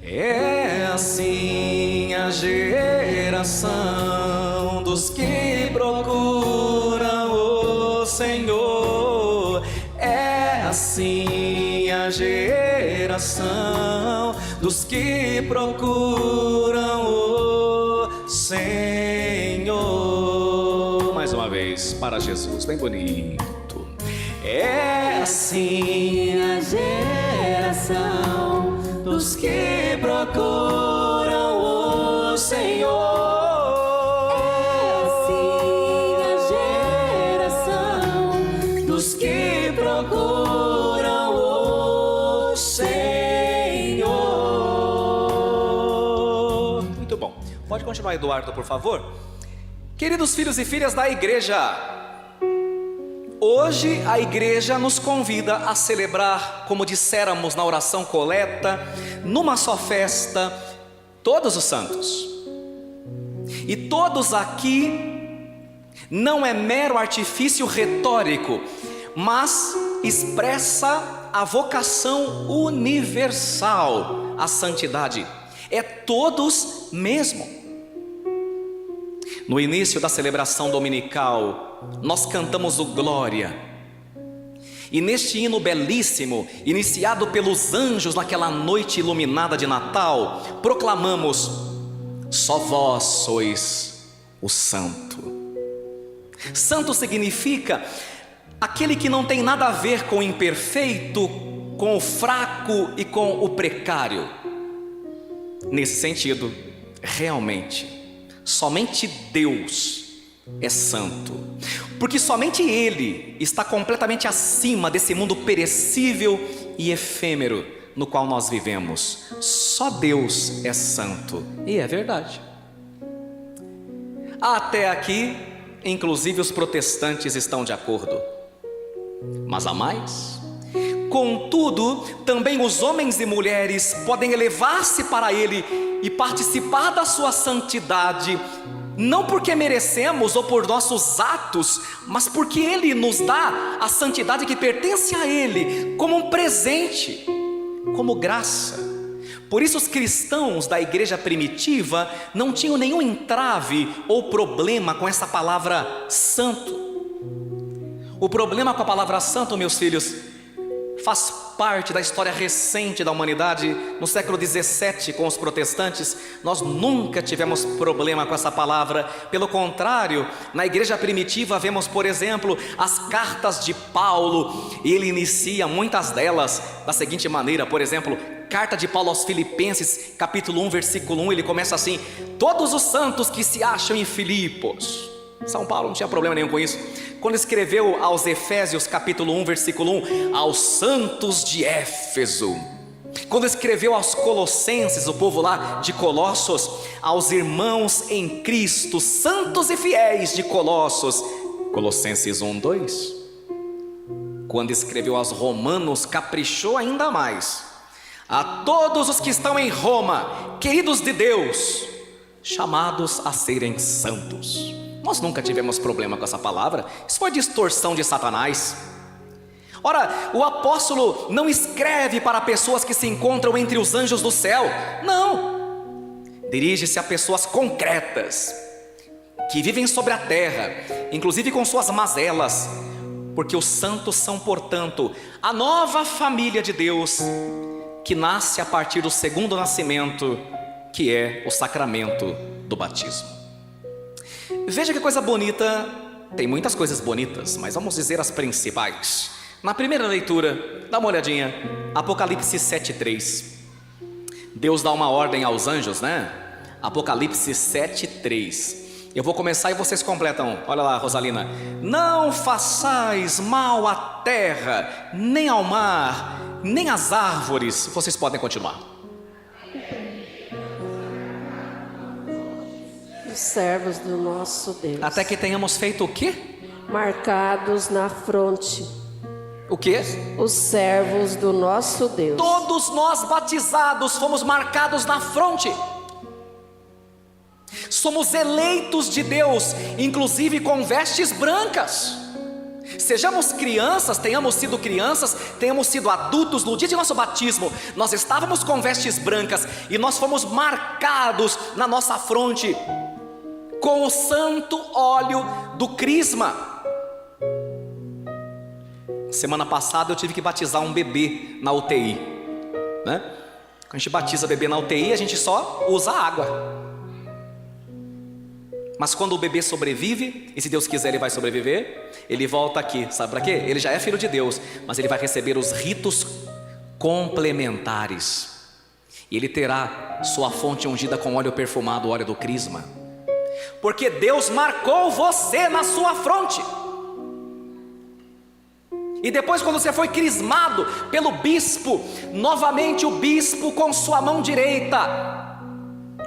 É assim a geração dos que procuram o Senhor. É assim a geração dos que procuram o Senhor. Mais uma vez, para Jesus, bem bonito. É assim a geração dos que procuram o Senhor. É assim a geração Dos que procuram o Senhor. Muito bom. Pode continuar, Eduardo, por favor. Queridos filhos e filhas da igreja, hoje a igreja nos convida a celebrar, como disséramos na oração coleta, numa só festa, todos os santos. E todos aqui não é mero artifício retórico, mas expressa a vocação universal à santidade. É todos mesmo. No início da celebração dominical, nós cantamos o Glória. E neste hino belíssimo, iniciado pelos anjos naquela noite iluminada de Natal, proclamamos: só vós sois o Santo. Santo significa aquele que não tem nada a ver com o imperfeito, com o fraco e com o precário. Nesse sentido, realmente, somente Deus é santo, porque somente Ele está completamente acima desse mundo perecível e efêmero no qual nós vivemos. Só Deus é santo, e é verdade. Até aqui, inclusive os protestantes estão de acordo, mas há mais. Contudo, também os homens e mulheres podem elevar-se para Ele e participar da sua santidade, não porque merecemos ou por nossos atos, mas porque Ele nos dá a santidade que pertence a Ele, como um presente, como graça. Por isso os cristãos da igreja primitiva não tinham nenhum entrave ou problema com essa palavra santo. O problema com a palavra santo, meus filhos, faz parte da história recente da humanidade. No século 17, com os protestantes, nós nunca tivemos problema com essa palavra. Pelo contrário, na igreja primitiva vemos, por exemplo, as cartas de Paulo, e ele inicia muitas delas da seguinte maneira. Por exemplo, carta de Paulo aos Filipenses, capítulo 1, versículo 1, ele começa assim: todos os santos que se acham em Filipos. São Paulo não tinha problema nenhum com isso. Quando escreveu aos Efésios, capítulo 1, versículo 1, aos santos de Éfeso. Quando escreveu aos Colossenses, o povo lá de Colossos, aos irmãos em Cristo, santos e fiéis de Colossos, Colossenses 1, 2. Quando escreveu aos Romanos, caprichou ainda mais: a todos os que estão em Roma, queridos de Deus, chamados a serem santos. Nós nunca tivemos problema com essa palavra. Isso foi distorção de Satanás. Ora, o apóstolo não escreve para pessoas que se encontram entre os anjos do céu. Não. Dirige-se a pessoas concretas, que vivem sobre a terra, inclusive com suas mazelas. Porque os santos são, portanto, a nova família de Deus, que nasce a partir do segundo nascimento, que é o sacramento do batismo. Veja que coisa bonita. Tem muitas coisas bonitas, mas vamos dizer as principais. Na primeira leitura, dá uma olhadinha, Apocalipse 7:3. Deus dá uma ordem aos anjos, né? Apocalipse 7:3. Eu vou começar e vocês completam. Olha lá, Rosalina: não façais mal à terra, nem ao mar, nem às árvores. Vocês podem continuar. Os servos do nosso Deus, Até que tenhamos feito o quê? marcados na fronte. O quê? Os servos do nosso Deus. Todos nós batizados fomos marcados na fronte. Somos eleitos de Deus, inclusive com vestes brancas. Sejamos crianças, tenhamos sido adultos, no dia de nosso batismo, nós estávamos com vestes brancas e nós fomos marcados na nossa fronte com o santo óleo do crisma. Semana passada eu tive que batizar um bebê na UTI, né? Quando a gente batiza bebê na UTI, a gente só usa água. Mas quando o bebê sobrevive, e se Deus quiser ele vai sobreviver, ele volta aqui, sabe para quê? Ele já é filho de Deus, mas ele vai receber os ritos complementares. E ele terá sua fonte ungida com óleo perfumado, o óleo do crisma. Porque Deus marcou você na sua fronte. E depois, quando você foi crismado pelo bispo, novamente o bispo com sua mão direita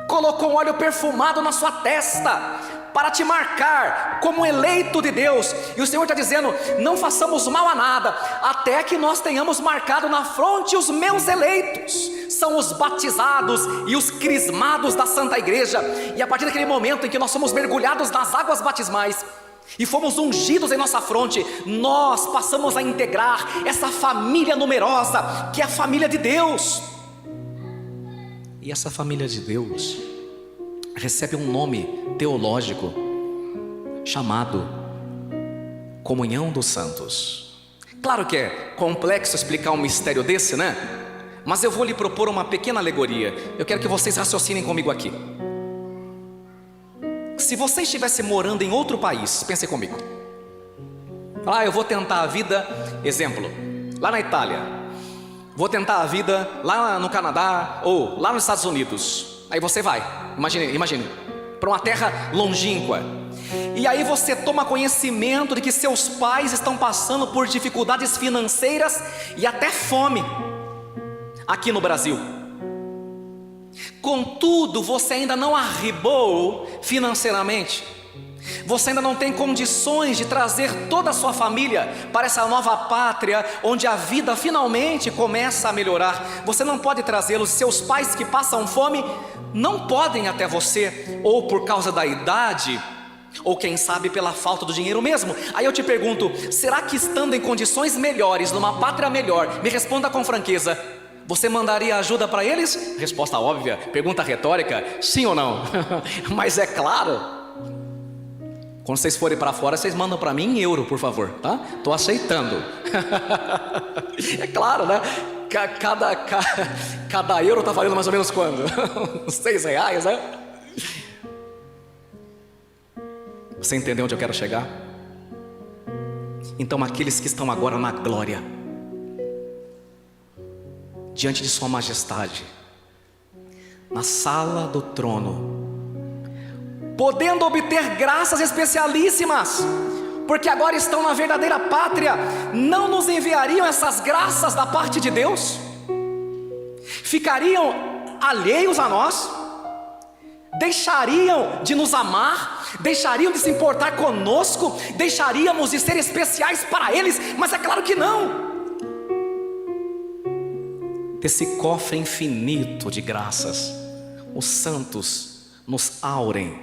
colocou um óleo perfumado na sua testa para te marcar como eleito de Deus. E o Senhor está dizendo: não façamos mal a nada, até que nós tenhamos marcado na fronte os meus eleitos. São os batizados e os crismados da Santa Igreja. E a partir daquele momento em que nós somos mergulhados nas águas batismais e fomos ungidos em nossa fronte, nós passamos a integrar essa família numerosa que é a família de Deus. E essa família de Deus recebe um nome teológico chamado Comunhão dos Santos. Claro que é complexo explicar um mistério desse, né? Mas eu vou lhe propor uma pequena alegoria. Eu quero que vocês raciocinem comigo aqui. Se você estivesse morando em outro país, pense comigo. Eu vou tentar a vida, exemplo, lá na Itália. Vou tentar a vida lá no Canadá ou lá nos Estados Unidos. Aí você vai, imagine, para uma terra longínqua. E aí você toma conhecimento de que seus pais estão passando por dificuldades financeiras e até fome aqui no Brasil. Contudo, você ainda não arribou financeiramente. Você ainda não tem condições de trazer toda a sua família para essa nova pátria, onde a vida finalmente começa a melhorar. Você não pode trazê-los. Seus pais que passam fome não podem até você, ou por causa da idade, ou quem sabe pela falta do dinheiro mesmo. Aí eu te pergunto, será que estando em condições melhores, numa pátria melhor, me responda com franqueza, você mandaria ajuda para eles? Resposta óbvia, pergunta retórica, sim ou não? Mas é claro. Quando vocês forem para fora, vocês mandam para mim em euro, por favor, tá? Estou aceitando. É claro, né? Cada euro está valendo mais ou menos quando? Uns R$6, né? Você entendeu onde eu quero chegar? Então aqueles que estão agora na glória, diante de sua majestade, na sala do trono, podendo obter graças especialíssimas, porque agora estão na verdadeira pátria, não nos enviariam essas graças da parte de Deus? Ficariam alheios a nós? Deixariam de nos amar? Deixariam de se importar conosco? Deixaríamos de ser especiais para eles? Mas é claro que não. Desse cofre infinito de graças, os santos nos aurem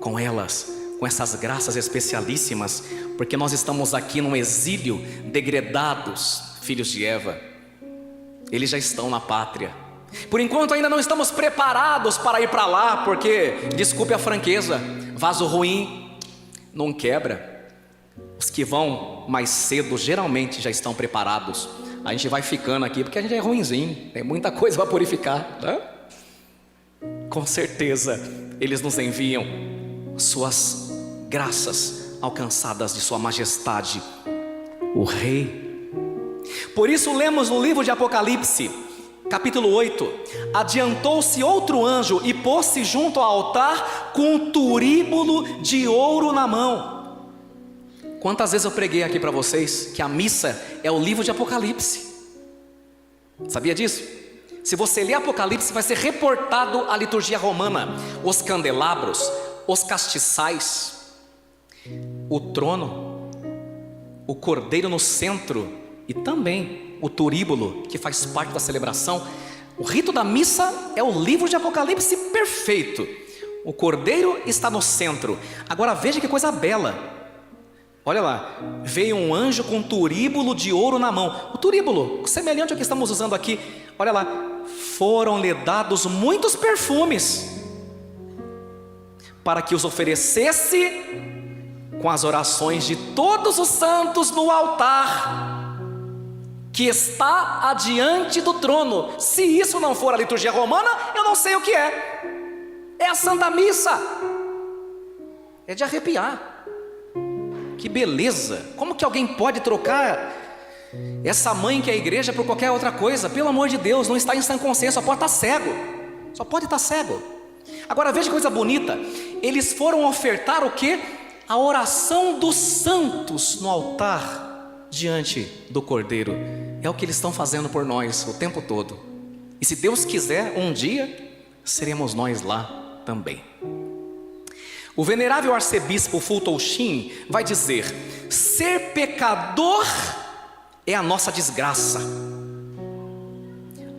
com elas, com essas graças especialíssimas, porque nós estamos aqui num exílio, degredados, filhos de Eva. Eles já estão na pátria. Por enquanto ainda não estamos preparados para ir para lá, porque, desculpe a franqueza, vaso ruim não quebra. Os que vão mais cedo geralmente já estão preparados. A gente vai ficando aqui porque a gente é ruinzinho, tem muita coisa para purificar, né? Com certeza eles nos enviam suas graças alcançadas de sua majestade, o Rei. Por isso lemos no livro de Apocalipse, capítulo 8: adiantou-se outro anjo e pôs-se junto ao altar com um turíbulo de ouro na mão. Quantas vezes eu preguei aqui para vocês que a missa é o livro de Apocalipse? Sabia disso? Se você ler Apocalipse, vai ser reportado a liturgia romana, os candelabros, os castiçais, o trono, o cordeiro no centro e também o turíbulo, que faz parte da celebração. O rito da missa é o livro de Apocalipse perfeito. O cordeiro está no centro. Agora veja que coisa bela. Olha lá, veio um anjo com um turíbulo de ouro na mão. O turíbulo, semelhante ao que estamos usando aqui. Olha lá, foram-lhe dados muitos perfumes, para que os oferecesse com as orações de todos os santos no altar que está adiante do trono. Se isso não for a liturgia romana, eu não sei o que é. É a Santa Missa. É de arrepiar. Que beleza! Como que alguém pode trocar essa mãe que é a igreja por qualquer outra coisa? Pelo amor de Deus, não está em sã consciência, só pode estar cego. Só pode estar cego. Agora veja que coisa bonita. Eles foram ofertar o quê? A oração dos santos no altar diante do Cordeiro. É o que eles estão fazendo por nós o tempo todo. E se Deus quiser, um dia seremos nós lá também. O venerável arcebispo Fulton Sheen vai dizer: ser pecador é a nossa desgraça,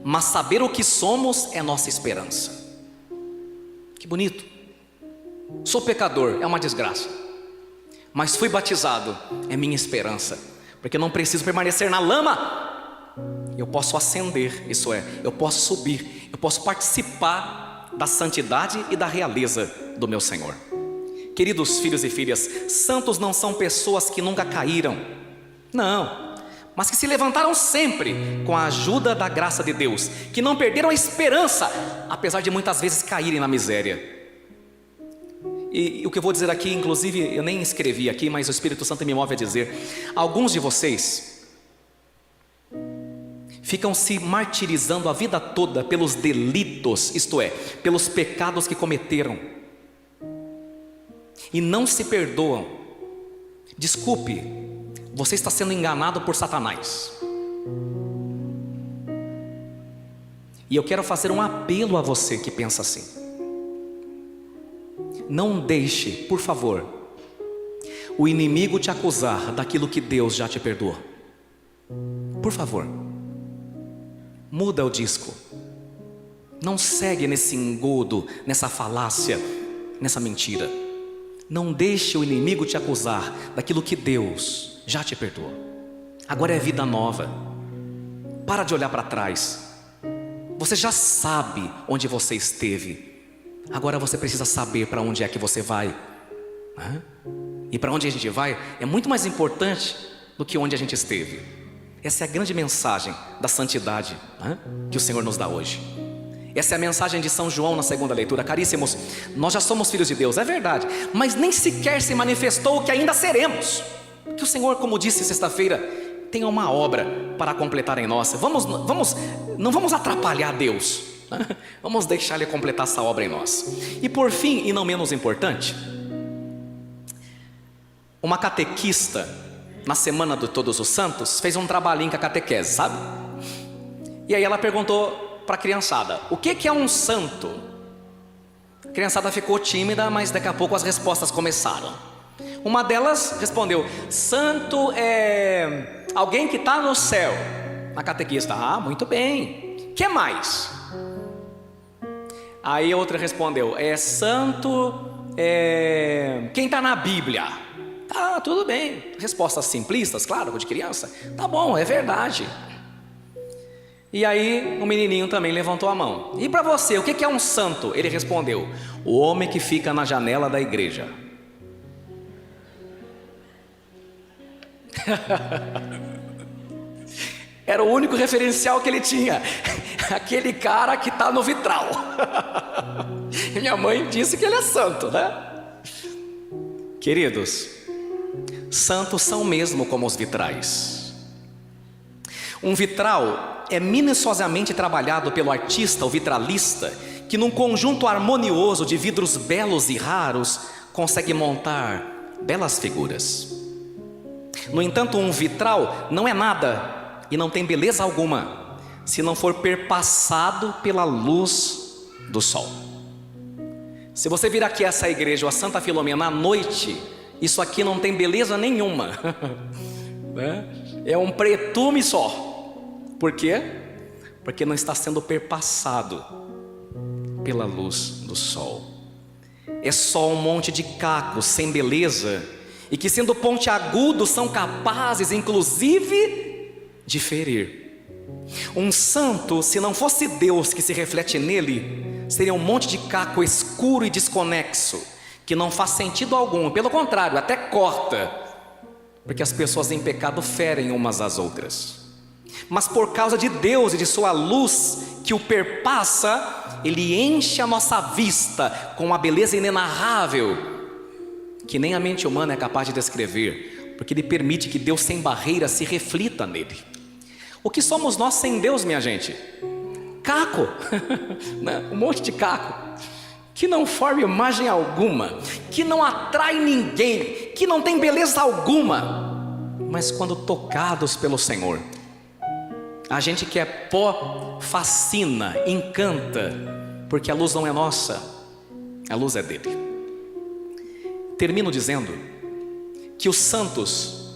mas saber o que somos é nossa esperança. Que bonito. Sou pecador, é uma desgraça, mas fui batizado, é minha esperança, porque eu não preciso permanecer na lama. Eu posso ascender, isso é, eu posso subir, eu posso participar da santidade e da realeza do meu Senhor. Queridos filhos e filhas, santos não são pessoas que nunca caíram, não, mas que se levantaram sempre com a ajuda da graça de Deus, que não perderam a esperança, apesar de muitas vezes caírem na miséria. E o que eu vou dizer aqui, inclusive, eu nem escrevi aqui, mas o Espírito Santo me move a dizer: alguns de vocês ficam se martirizando a vida toda pelos delitos, isto é, pelos pecados que cometeram, e não se perdoam. Desculpe, você está sendo enganado por Satanás. E eu quero fazer um apelo a você que pensa assim: não deixe, por favor, o inimigo te acusar daquilo que Deus já te perdoou. Por favor, muda o disco. Não segue nesse engodo, nessa falácia, nessa mentira. Não deixe o inimigo te acusar daquilo que Deus já te perdoou. Agora é vida nova. Para de olhar para trás. Você já sabe onde você esteve. Agora você precisa saber para onde é que você vai. E para onde a gente vai é muito mais importante do que onde a gente esteve. Essa é a grande mensagem da santidade que o Senhor nos dá hoje. Essa é a mensagem de São João na segunda leitura. Caríssimos, nós já somos filhos de Deus, é verdade, mas nem sequer se manifestou o que ainda seremos. Que o Senhor, como disse sexta-feira, tenha uma obra para completar em nós. Não vamos atrapalhar Deus, vamos deixar Ele completar essa obra em nós. E por fim, e não menos importante, uma catequista, na semana de Todos os Santos, fez um trabalhinho com a catequese, sabe? E aí ela perguntou para a criançada: o que é um santo? A criançada ficou tímida, mas daqui a pouco as respostas começaram. Uma delas respondeu: santo é alguém que está no céu. A catequista: ah, muito bem. Que mais? Aí outra respondeu: santo é quem está na Bíblia. Tá, tudo bem. Respostas simplistas, claro, de criança. Tá bom, é verdade. E aí o menininho também levantou a mão. E para você, o que é um santo? Ele respondeu: o homem que fica na janela da igreja. Era o único referencial que ele tinha. Aquele cara que está no vitral. Minha mãe disse que ele é santo, né? Queridos, santos são mesmo como os vitrais. Um vitral é minuciosamente trabalhado pelo artista, o vitralista, que num conjunto harmonioso de vidros belos e raros consegue montar belas figuras. No entanto, um vitral não é nada e não tem beleza alguma se não for perpassado pela luz do sol. Se você vir aqui a essa igreja, ou a Santa Filomena, à noite, isso aqui não tem beleza nenhuma. É um pretume só. Por quê? Porque não está sendo perpassado pela luz do sol. É só um monte de cacos sem beleza e que, sendo pontiagudos, são capazes, inclusive, de ferir. Um santo, se não fosse Deus que se reflete nele, seria um monte de caco escuro e desconexo, que não faz sentido algum, pelo contrário, até corta, porque as pessoas em pecado ferem umas às outras. Mas por causa de Deus e de sua luz que o perpassa, Ele enche a nossa vista com uma beleza inenarrável, que nem a mente humana é capaz de descrever, porque Ele permite que Deus sem barreira se reflita nele. O que somos nós sem Deus, minha gente? Caco, um monte de caco, que não forma imagem alguma, que não atrai ninguém, que não tem beleza alguma, mas quando tocados pelo Senhor, a gente que é pó fascina, encanta, porque a luz não é nossa, a luz é dele. Termino dizendo que os santos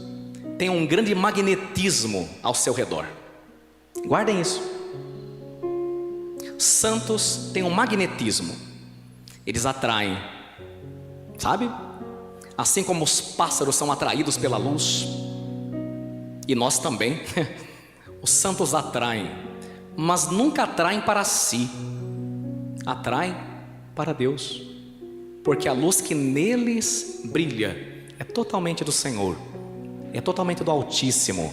têm um grande magnetismo ao seu redor. Guardem isso. Santos têm um magnetismo. Eles atraem, sabe? Assim como os pássaros são atraídos pela luz, e nós também. Os santos atraem, mas nunca atraem para si, atraem para Deus, porque a luz que neles brilha é totalmente do Senhor, é totalmente do Altíssimo,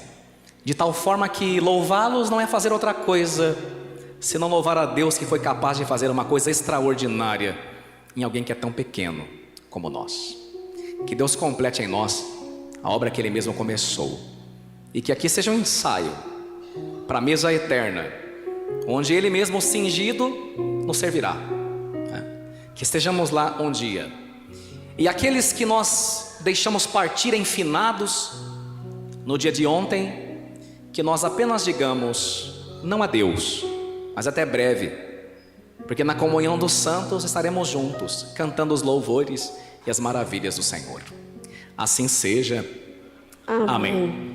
de tal forma que louvá-los não é fazer outra coisa senão louvar a Deus, que foi capaz de fazer uma coisa extraordinária em alguém que é tão pequeno como nós. Que Deus complete em nós a obra que Ele mesmo começou, e que aqui seja um ensaio para a mesa eterna, onde Ele mesmo cingido nos servirá, que estejamos lá um dia, e aqueles que nós deixamos partir enfinados no dia de ontem, que nós apenas digamos não a Deus, mas até breve, porque na comunhão dos santos estaremos juntos, cantando os louvores e as maravilhas do Senhor. Assim seja. Amém.